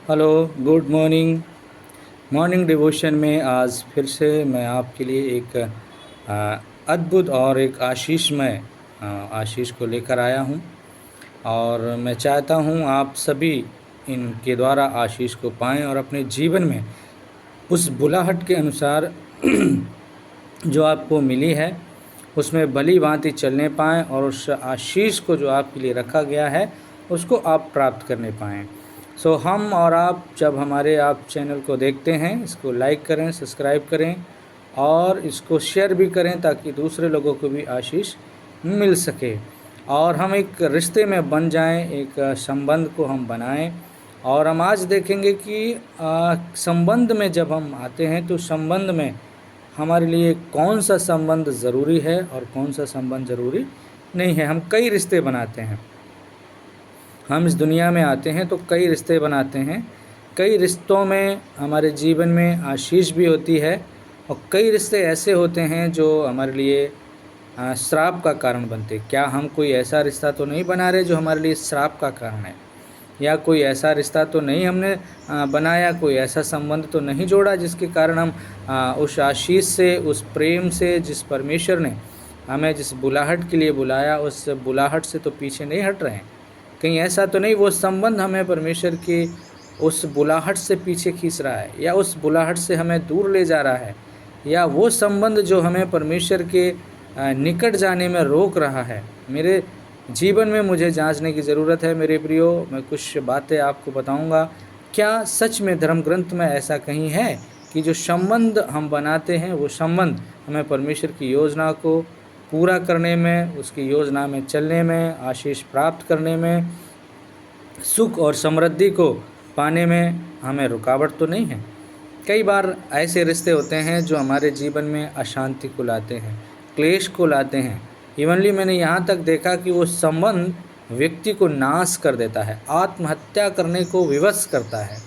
Hello, good morning. Morning devotion में आज फिर से मैं आपके लिए एक अद्भुत और एक आशीषमय आशीष को लेकर आया हूँ। और मैं चाहता हूँ आप सभी इनके द्वारा आशीष को पाएँ और अपने जीवन में उस बुलाहट के अनुसार जो आपको मिली है उसमें भली भांति चलने पाएँ और उस आशीष को जो आपके लिए रखा गया है उसको आप प्राप्त करने पाएँ। हम और आप जब हमारे आप चैनल को देखते हैं, इसको लाइक करें, सब्सक्राइब करें और इसको शेयर भी करें ताकि दूसरे लोगों को भी आशीष मिल सके और हम एक रिश्ते में बन जाएं, एक संबंध को हम बनाएं। और हम आज देखेंगे कि संबंध में जब हम आते हैं तो संबंध में हमारे लिए कौन सा संबंध ज़रूरी है और कौन सा संबंध ज़रूरी नहीं है। हम कई रिश्ते बनाते हैं, हम इस दुनिया में आते हैं तो कई रिश्ते बनाते हैं। कई रिश्तों में हमारे जीवन में आशीष भी होती है और कई रिश्ते ऐसे होते हैं जो हमारे लिए श्राप का कारण बनते। क्या हम कोई ऐसा रिश्ता तो नहीं बना रहे जो हमारे लिए श्राप का कारण है, या कोई ऐसा रिश्ता तो नहीं हमने बनाया, कोई ऐसा संबंध तो नहीं जोड़ा जिसके कारण हम उस आशीष से, उस प्रेम से, जिस परमेश्वर ने हमें जिस बुलाहट के लिए बुलाया उस बुलाहट से तो पीछे नहीं हट रहे हैं। कहीं ऐसा तो नहीं वो संबंध हमें परमेश्वर की उस बुलाहट से पीछे खींच रहा है, या उस बुलाहट से हमें दूर ले जा रहा है, या वो संबंध जो हमें परमेश्वर के निकट जाने में रोक रहा है। मेरे जीवन में मुझे जांचने की ज़रूरत है मेरे प्रियो। मैं कुछ बातें आपको बताऊंगा। क्या सच में धर्म ग्रंथ में ऐसा कहीं है कि जो संबंध हम बनाते हैं वो संबंध हमें परमेश्वर की योजना को पूरा करने में, उसकी योजना में चलने में, आशीष प्राप्त करने में, सुख और समृद्धि को पाने में हमें रुकावट तो नहीं है? कई बार ऐसे रिश्ते होते हैं जो हमारे जीवन में अशांति को लाते हैं, क्लेश को लाते हैं। इवनली मैंने यहाँ तक देखा कि वो संबंध व्यक्ति को नाश कर देता है, आत्महत्या करने को विवश करता है।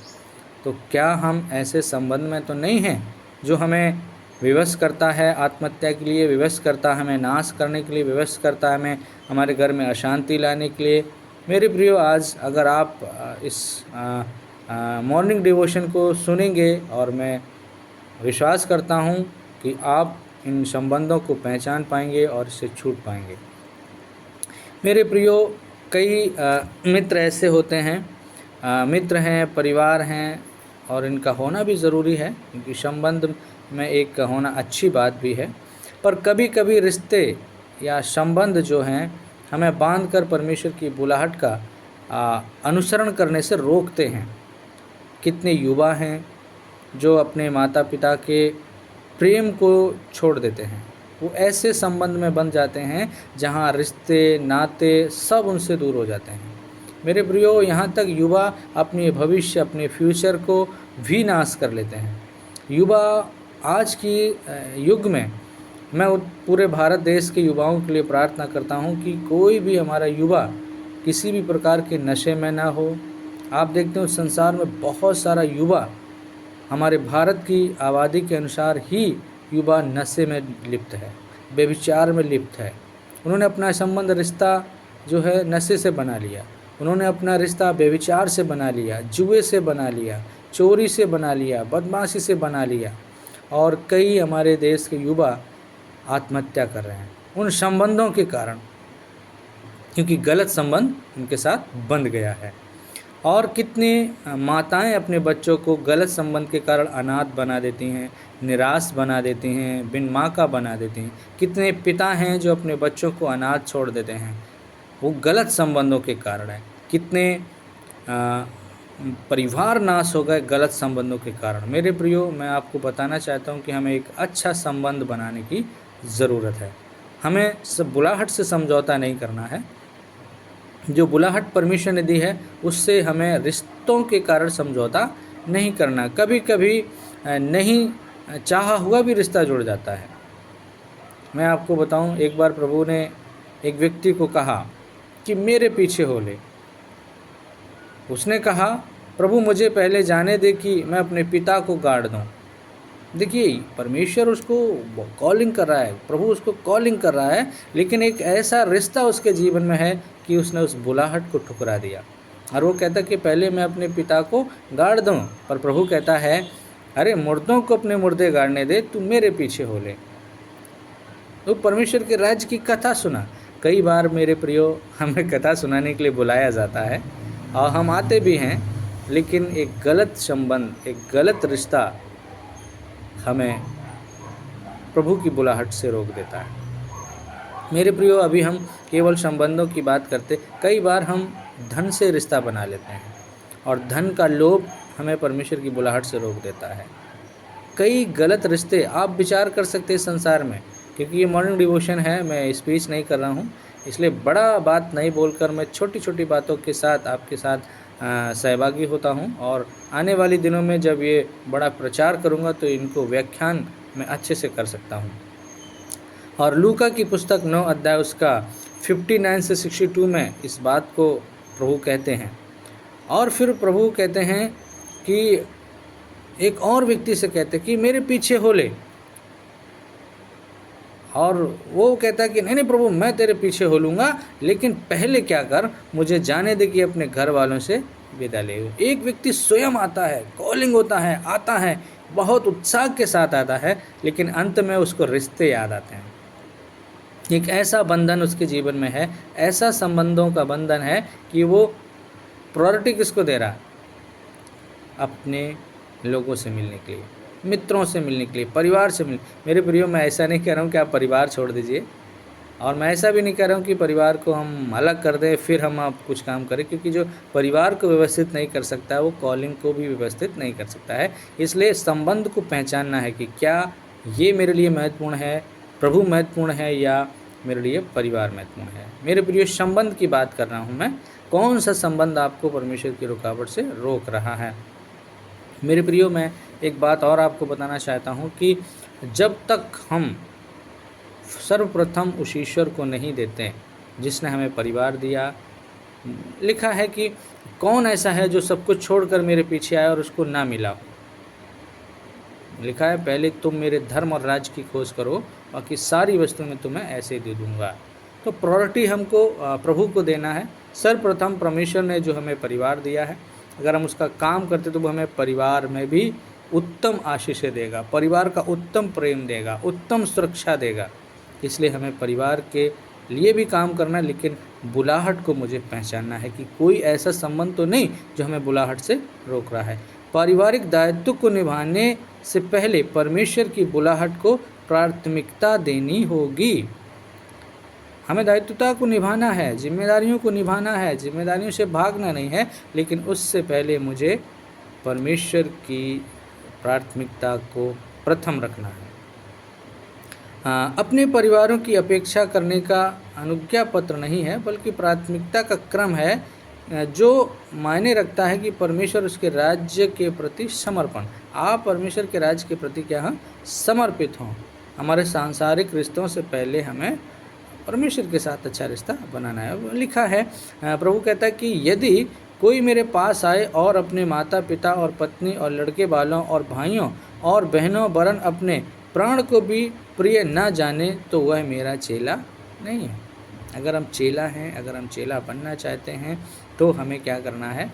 तो क्या हम ऐसे संबंध में तो नहीं हैं जो हमें विवश करता है, आत्महत्या के लिए विवश करता है, हमें नाश करने के लिए विवश करता है, हमें हमारे घर में अशांति लाने के लिए? मेरे प्रियो, आज अगर आप इस मॉर्निंग डिवोशन को सुनेंगे और मैं विश्वास करता हूँ कि आप इन संबंधों को पहचान पाएंगे और इससे छूट पाएंगे। मेरे प्रियो, कई मित्र ऐसे होते हैं, मित्र हैं, परिवार हैं, और इनका होना भी ज़रूरी है क्योंकि संबंध में एक होना अच्छी बात भी है। पर कभी कभी रिश्ते या संबंध जो हैं हमें बांधकर परमेश्वर की बुलाहट का अनुसरण करने से रोकते हैं। कितने युवा हैं जो अपने माता पिता के प्रेम को छोड़ देते हैं, वो ऐसे संबंध में बन जाते हैं जहाँ रिश्ते, नाते सब उनसे दूर हो जाते हैं। मेरे प्रियो, यहाँ तक युवा अपने भविष्य, अपने फ्यूचर को भी नाश कर लेते हैं। युवा आज की युग में मैं पूरे भारत देश के युवाओं के लिए प्रार्थना करता हूँ कि कोई भी हमारा युवा किसी भी प्रकार के नशे में ना हो। आप देखते हो संसार में बहुत सारा युवा, हमारे भारत की आबादी के अनुसार ही युवा नशे में लिप्त है, व्यभिचार में लिप्त है। उन्होंने अपना संबंध, रिश्ता जो है नशे से बना लिया, उन्होंने अपना रिश्ता व्यभिचार से बना लिया, जुए से बना लिया, चोरी से बना लिया, बदमाशी से बना लिया। और कई हमारे देश के युवा आत्महत्या कर रहे हैं उन संबंधों के कारण, क्योंकि गलत संबंध उनके साथ बंध गया है। और कितनी माताएं अपने बच्चों को गलत संबंध के कारण अनाथ बना देती हैं, निराश बना देती हैं, बिन माँ का बना देती हैं। कितने पिता हैं जो अपने बच्चों को अनाथ छोड़ देते हैं, वो गलत संबंधों के कारण है। कितने परिवार नाश हो गए गलत संबंधों के कारण। मेरे प्रियो, मैं आपको बताना चाहता हूँ कि हमें एक अच्छा संबंध बनाने की ज़रूरत है। हमें सब बुलाहट से समझौता नहीं करना है। जो बुलाहट परमेश्वर ने दी है उससे हमें रिश्तों के कारण समझौता नहीं करना। कभी कभी नहीं चाहा हुआ भी रिश्ता जुड़ जाता है। मैं आपको बताऊं, एक बार प्रभु ने एक व्यक्ति को कहा कि मेरे पीछे हो ले। उसने कहा, प्रभु मुझे पहले जाने दे कि मैं अपने पिता को गाड़ दूं। देखिए, परमेश्वर उसको कॉलिंग कर रहा है, प्रभु उसको कॉलिंग कर रहा है, लेकिन एक ऐसा रिश्ता उसके जीवन में है कि उसने उस बुलाहट को ठुकरा दिया। और वो कहता कि पहले मैं अपने पिता को गाड़ दूँ, पर प्रभु कहता है अरे मुर्दों को अपने मुर्दे गाड़ने दे, तू मेरे पीछे हो ले। तो परमेश्वर के राज्य की कथा सुना। कई बार मेरे प्रियो हमें कथा सुनाने के लिए बुलाया जाता है और हम आते भी हैं, लेकिन एक गलत संबंध, एक गलत रिश्ता हमें प्रभु की बुलाहट से रोक देता है। मेरे प्रियो, अभी हम केवल संबंधों की बात करते, कई बार हम धन से रिश्ता बना लेते हैं और धन का लोभ हमें परमेश्वर की बुलाहट से रोक देता है। कई गलत रिश्ते आप विचार कर सकते हैं संसार में, क्योंकि ये मॉर्निंग डिवोशन है, मैं स्पीच नहीं कर रहा हूँ, इसलिए बड़ा बात नहीं बोलकर मैं छोटी छोटी बातों के साथ आपके साथ सहभागी होता हूँ। और आने वाले दिनों में जब ये बड़ा प्रचार करूँगा तो इनको व्याख्यान मैं अच्छे से कर सकता हूँ। और लूका की पुस्तक 9 अध्याय उसका 59 से 62 में इस बात को प्रभु कहते हैं। और फिर प्रभु कहते हैं कि एक और व्यक्ति से कहते कि मेरे पीछे हो ले, और वो कहता है कि नहीं नहीं प्रभु, मैं तेरे पीछे हो लूँगा, लेकिन पहले क्या कर, मुझे जाने दे कि अपने घर वालों से विदा ले। एक व्यक्ति स्वयं आता है, कॉलिंग होता है, आता है, बहुत उत्साह के साथ आता है, लेकिन अंत में उसको रिश्ते याद आते हैं। एक ऐसा बंधन उसके जीवन में है, ऐसा संबंधों का बंधन है कि वो प्रायोरिटी किसको दे रहा है? अपने लोगों से मिलने के लिए, मित्रों से मिलने के लिए, परिवार से मिलने। मेरे प्रियो, मैं ऐसा नहीं कह रहा हूँ कि आप परिवार छोड़ दीजिए, और मैं ऐसा भी नहीं कह रहा हूँ कि परिवार को हम अलग कर दें फिर हम आप कुछ काम करें, क्योंकि जो परिवार को व्यवस्थित नहीं कर सकता है वो कॉलिंग को भी व्यवस्थित नहीं कर सकता है। इसलिए संबंध को पहचानना है कि क्या ये मेरे लिए महत्वपूर्ण है, प्रभु महत्वपूर्ण है, या मेरे लिए परिवार महत्वपूर्ण है। मेरे प्रियो, संबंध की बात कर रहा हूँ मैं, कौन सा संबंध आपको परमेश्वर की रुकावट से रोक रहा है। मेरे प्रियो, मैं एक बात और आपको बताना चाहता हूँ कि जब तक हम सर्वप्रथम उस ईश्वर को नहीं देते जिसने हमें परिवार दिया, लिखा है कि कौन ऐसा है जो सब कुछ छोड़कर मेरे पीछे आया और उसको ना मिला। लिखा है पहले तुम मेरे धर्म और राज्य की खोज करो, बाकी सारी वस्तु मैं तुम्हें ऐसे ही दे दूंगा। तो प्रायोरिटी हमको प्रभु को देना है। सर्वप्रथम परमेश्वर ने जो हमें परिवार दिया है, अगर हम उसका काम करते तो वो हमें परिवार में भी उत्तम आशीषें देगा, परिवार का उत्तम प्रेम देगा, उत्तम सुरक्षा देगा। इसलिए हमें परिवार के लिए भी काम करना है, लेकिन बुलाहट को मुझे पहचानना है कि कोई ऐसा संबंध तो नहीं जो हमें बुलाहट से रोक रहा है। पारिवारिक दायित्व को निभाने से पहले परमेश्वर की बुलाहट को प्राथमिकता देनी होगी। हमें दायित्वता को निभाना है, जिम्मेदारियों को निभाना है, जिम्मेदारियों से भागना नहीं है, लेकिन उससे पहले मुझे परमेश्वर की प्राथमिकता को प्रथम रखना है। अपने परिवारों की अपेक्षा करने का अनुज्ञा पत्र नहीं है, बल्कि प्राथमिकता का क्रम है जो मायने रखता है कि परमेश्वर उसके राज्य के प्रति समर्पण। आप परमेश्वर के राज्य के प्रति क्या हैं? समर्पित हों। हमारे सांसारिक रिश्तों से पहले हमें परमेश्वर के साथ अच्छा रिश्ता बनाना है। लिखा है, प्रभु कहता है कि यदि कोई मेरे पास आए और अपने माता पिता और पत्नी और लड़के बालों और भाइयों और बहनों वरन अपने प्राण को भी प्रिय न जाने, तो वह मेरा चेला नहीं है। अगर हम चेला हैं, अगर हम चेला बनना चाहते हैं, तो हमें क्या करना है?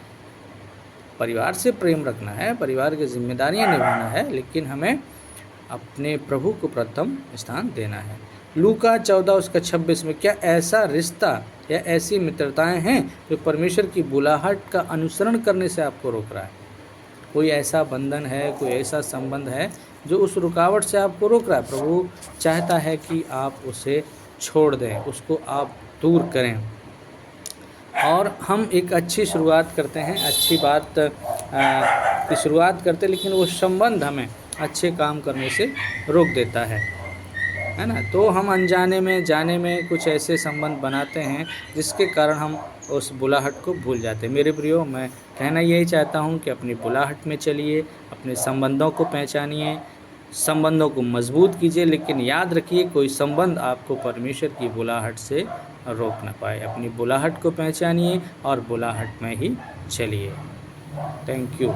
परिवार से प्रेम रखना है, परिवार की जिम्मेदारियां निभाना है, लेकिन हमें अपने प्रभु को प्रथम स्थान देना है। लूका 14 उसका 26 में क्या ऐसा रिश्ता या ऐसी मित्रताएं हैं जो परमेश्वर की बुलाहट का अनुसरण करने से आपको रोक रहा है? कोई ऐसा बंधन है, कोई ऐसा संबंध है जो उस रुकावट से आपको रोक रहा है? प्रभु चाहता है कि आप उसे छोड़ दें, उसको आप दूर करें। और हम एक अच्छी शुरुआत करते हैं, अच्छी बात की शुरुआत करते हैं, लेकिन वो संबंध हमें अच्छे काम करने से रोक देता है ना। तो हम अनजाने में जाने में कुछ ऐसे संबंध बनाते हैं जिसके कारण हम उस बुलाहट को भूल जाते हैं। मेरे प्रियो, मैं कहना यही चाहता हूँ कि अपनी बुलाहट में चलिए, अपने संबंधों को पहचानिए, संबंधों को मजबूत कीजिए, लेकिन याद रखिए कोई संबंध आपको परमेश्वर की बुलाहट से रोक ना पाए। अपनी बुलाहट को पहचानिए और बुलाहट में ही चलिए। Thank you.